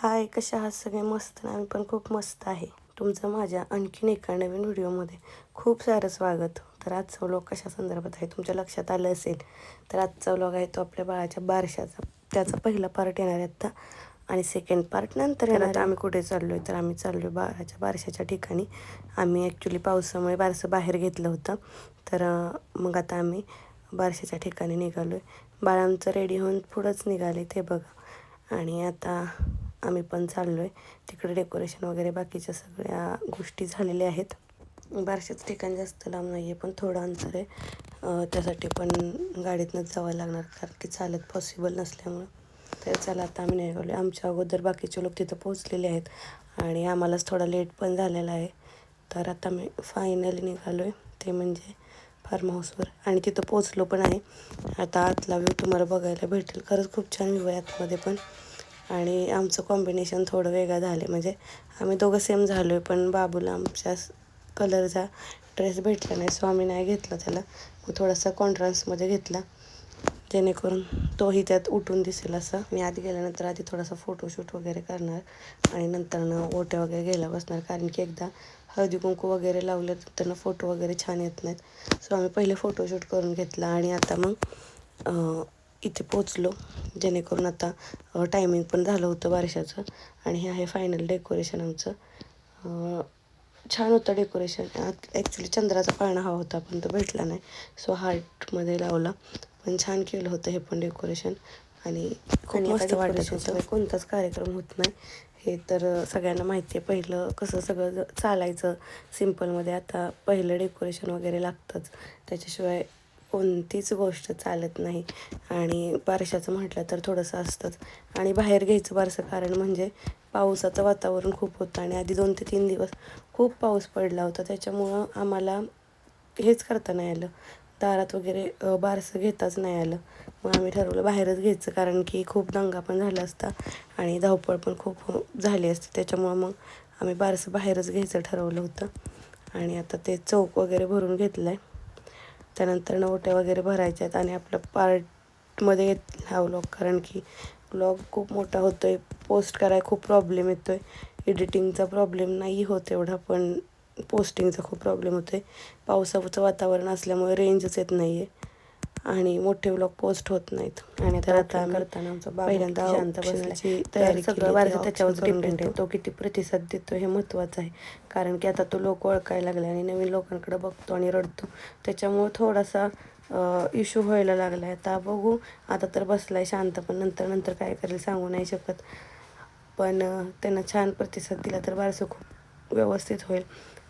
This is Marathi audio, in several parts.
हाय, कशा आहात सगळे? मस्त ना? आम्ही पण खूप मस्त आहे. तुमचं माझ्या आणखीन एका नवीन व्हिडिओमध्ये खूप सारं स्वागत. तर आजचा व्लॉग कशा संदर्भात आहे तुमच्या लक्षात आलं असेल. तर आजचा व्लॉग आहे तो आपल्या बाळाच्या बारशाचा. त्याचा पहिला पार्ट येणार आहे आत्ता आणि सेकंड पार्ट नंतर येणार आहे. आम्ही कुठे चाललो आहे? तर आम्ही चाललो आहे बाळाच्या बारशाच्या ठिकाणी. आम्ही ॲक्च्युली पावसामुळे बारसं बाहेर घेतलं होतं. तर मग आता आम्ही बारशाच्या ठिकाणी निघालो आहे. बाळ आमचं रेडी होऊन पुढंच निघाले ते बघा. आणि आता आम्ही पण चाललो आहे तिकडे. डेकोरेशन वगैरे बाकीच्या सगळ्या गोष्टी झालेल्या आहेत. बारशाचं ठिकाण जास्त लांब नाही आहे, पण थोडं अंतर आहे. त्यासाठी पण गाडीतनंच जावं लागणार, कारण की चालत पॉसिबल नसल्यामुळं. तर चला आता आम्ही निघालो आहे. आमच्या अगोदर बाकीचे लोक तिथं पोहोचलेले आहेत आणि आम्हालाच थोडा लेट पण झालेला आहे. तर आता मी फायनली निघालो आहे, ते म्हणजे फार्म हाऊसवर, आणि तिथं पोचलो पण आहे. आता आतला व्ह्यू तुम्हाला बघायला भेटेल. खरंच खूप छान व्ह्यू आहे आतमध्ये पण. आणि आमचं कॉम्बिनेशन थोडं वेगळं झालं आहे, म्हणजे आम्ही दोघं सेम झालो आहे, पण बाबूला आमच्या कलरचा ड्रेस भेटला नाही, सो आम्ही नाही घेतला त्याला. मग थोडासा कॉन्ट्रास्टमध्ये घेतला, जेणेकरून तोही त्यात उठून दिसेल असं. मी आधी गेल्यानंतर आधी थोडासा फोटोशूट वगैरे करणार आणि नंतरनं ओट्या वगैरे घ्यायला बसणार, कारण की एकदा हळदी कुंकू वगैरे लावलं तर फोटो वगैरे छान येत नाहीत. सो आम्ही पहिले फोटोशूट करून घेतला आणि आता मग इथे पोचलो, जेणेकरून आता टायमिंग पण झालं होतं बारशाचं. आणि हे आहे फायनल डेकोरेशन आमचं. छान होतं डेकोरेशन. ॲक्च्युली चंद्राचा पाळणा हवा होता, पण तो भेटला नाही, सो हार्टमध्ये लावला. पण छान केलं होतं हे पण डेकोरेशन आणि खूप मस्त वाटत होतं. कोणताच कार्यक्रम होत नाही हे तर सगळ्यांना माहिती आहे. पहिलं कसं सगळं चालायचं सिम्पलमध्ये, आता पहिलं डेकोरेशन वगैरे लागतंच, त्याच्याशिवाय कोणतीच गोष्ट चालत नाही. आणि बारशाचं म्हटलं तर थोडंसं असतंच. आणि बाहेर घ्यायचं बारसं कारण म्हणजे पावसाचं वातावरण खूप होतं आणि आधी 2 ते 3 दिवस खूप पाऊस पडला होता, त्याच्यामुळं आम्हाला हेच करता नाही आलं, दारात वगैरे बारसं घेताच नाही आलं. मग आम्ही ठरवलं बाहेरच घ्यायचं, कारण की खूप दंगा पण झाला असता आणि धावपळ पण खूप झाली असते, त्याच्यामुळं मग आम्ही बारसं बाहेरच घ्यायचं ठरवलं होतं. आणि आता ते चौक वगैरे भरून घेतलं आहे. त्यानंतर ओट्या वगैरे भरायच्या आहेत आणि आपलं पार्टमध्ये हा व्लॉग, कारण की व्लॉग खूप मोठा होतो आहे, पोस्ट करायला खूप प्रॉब्लेम येतो आहे. एडिटिंगचा प्रॉब्लेम नाही होत एवढा, पण पोस्टिंगचा खूप प्रॉब्लेम होतो आहे. पावसाचं वातावरण असल्यामुळे रेंजच येत नाही आहे आणि मोठे व्लॉग पोस्ट होत नाहीत. आणि तर आता आम्ही करताना आमचा पहिल्यांदा शांत बसण्याची तयारी सगळं वारचं त्याच्यावर डिपेंड आहे, तो किती प्रतिसाद देतो हे महत्त्वाचं आहे. कारण की आता तो लोक ओळखायला लागला आणि नवीन लोकांकडे बघतो आणि रडतो, त्याच्यामुळं थोडासा इश्यू व्हायला लागला आहे. आता बघू, आता तर बसला आहे शांत, पण नंतर काय करेल सांगू नाही शकत. पण त्यानं छान प्रतिसाद दिला तर बारसं खूप व्यवस्थित होईल.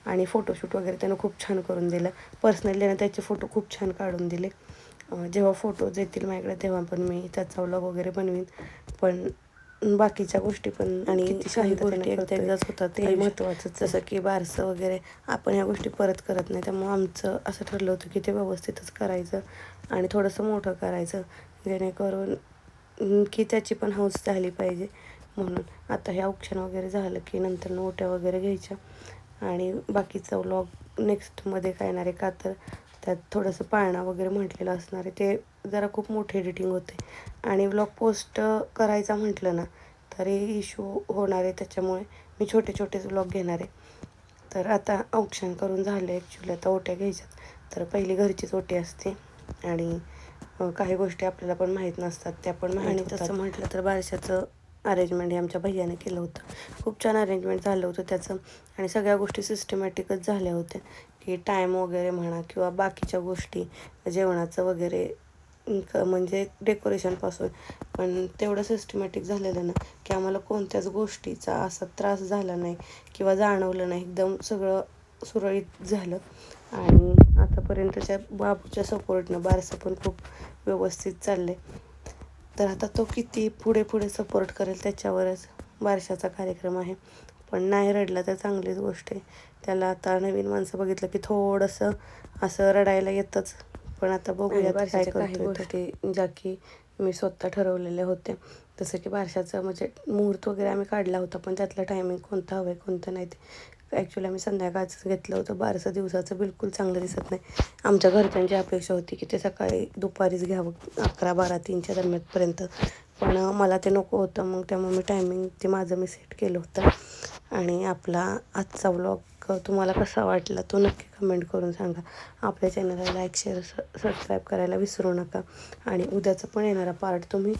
आणि फोटोशूट वगैरे त्यानं खूप छान करून दिलं. पर्सनली त्यानं त्याचे फोटो खूप छान काढून दिले. जेव्हा फोटोज येतील माझ्याकडे तेव्हा पण मी त्याचा व्लॉग वगैरे बनवीन. पण बाकीच्या गोष्टी पण आणि काही गोष्टी एकदाच होतात ते महत्त्वाचं, जसं की बारसं वगैरे आपण ह्या गोष्टी परत करत नाही. त्यामुळं आमचं असं ठरलं होतं की ते व्यवस्थितच करायचं आणि थोडंसं मोठं करायचं, जेणेकरून की त्याची पण हौस झाली पाहिजे. म्हणून आता हे औक्षण वगैरे झालं की नंतर ओट्या वगैरे घ्यायच्या आणि बाकीचा व्लॉग नेक्स्टमध्ये काय येणार आहे, का तर त्यात थोडंसं पाळणा वगैरे म्हटलेलं असणार आहे, ते जरा खूप मोठी एडिटिंग होते आणि व्लॉग पोस्ट करायचा म्हटलं ना तरी इश्यू होणार आहे, त्याच्यामुळे मी छोटेच व्लॉग घेणार आहे. तर आता औक्षण करून झालं ॲक्च्युली, आता ओट्या घ्यायच्यात. तर पहिली घरचीच ओटी असते आणि काही गोष्टी आपल्याला पण माहीत नसतात, त्या पण माहीत होतात. तसं म्हटलं तर बारशाचं अरेंजमेंट हे आमच्या भैयाने केलं होतं. खूप छान अरेंजमेंट झालं होतं त्याचं आणि सगळ्या गोष्टी सिस्टमॅटिकच झाल्या होत्या, की टाईम वगैरे म्हणा किंवा बाकीच्या गोष्टी जेवणाचं वगैरे म्हणजे डेकोरेशनपासून पण तेवढं सिस्टमॅटिक झालेलं ना की आम्हाला कोणत्याच गोष्टीचा असा त्रास झाला नाही किंवा जाणवलं नाही. एकदम सगळं सुरळीत झालं आणि आतापर्यंतच्या बाबूच्या सपोर्टनं बारसं पण खूप व्यवस्थित चाललं आहे. तर आता तो किती पुढे सपोर्ट करेल त्याच्यावरच बारशाचा कार्यक्रम आहे. पण नाही रडला तर चांगलीच गोष्ट आहे. त्याला आता नवीन माणसं बघितलं की थोडंसं असं रडायला येतंच, पण आता बघूया काय करतोय. काही गोष्टी ज्या की मी स्वतः ठरवलेल्या होत्या, जसं की बारशाचं म्हणजे मुहूर्त वगैरे आम्ही काढला होता, पण त्यातलं टायमिंग कोणतं हवं आहे कोणतं नाही ते ॲक्च्युली आम्ही संध्याकाळचं घेतलं होतं. बारसं दिवसाचं बिलकुल चांगलं दिसत नाही. आमच्या घरच्यांची अपेक्षा होती की ते सकाळी दुपारीच घ्यावं, 11, 12, 3च्या दरम्यानपर्यंत, पण मला ते नको होतं. मग त्यामुळे मी टायमिंग ते माझं मी सेट केलं होतं. आणि आपला आजचा व्लॉग तुम्हाला कसा वाटला तो नक्की कमेंट करून सांगा. आपल्या चॅनलला लाईक शेअर सबस्क्राईब करायला विसरू नका. आणि उद्याचा पण येणारा पार्ट तुम्ही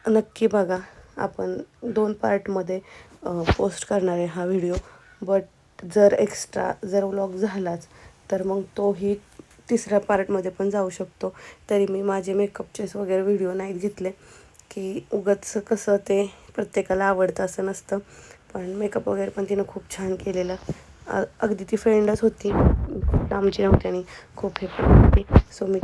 नक्की बघा. आपण 2 पार्टमध्ये पोस्ट करणार आहे हा व्हिडिओ. बट जर व्लॉग झालाच तर मग तोही 3ऱ्या पार्टमध्ये पण जाऊ शकतो. तरी मी माझे मेकअपचेच वगैरे व्हिडिओ नाहीत घेतले, की उगाच कसं ते प्रत्येकाला आवडतं असं नसतं. पण मेकअप वगैरे पण तिनं खूप छान केलेलं. अगदी ती फ्रेंडच होती, खूप लांबची नव्हती आणि खूप हे पण होती. सो मी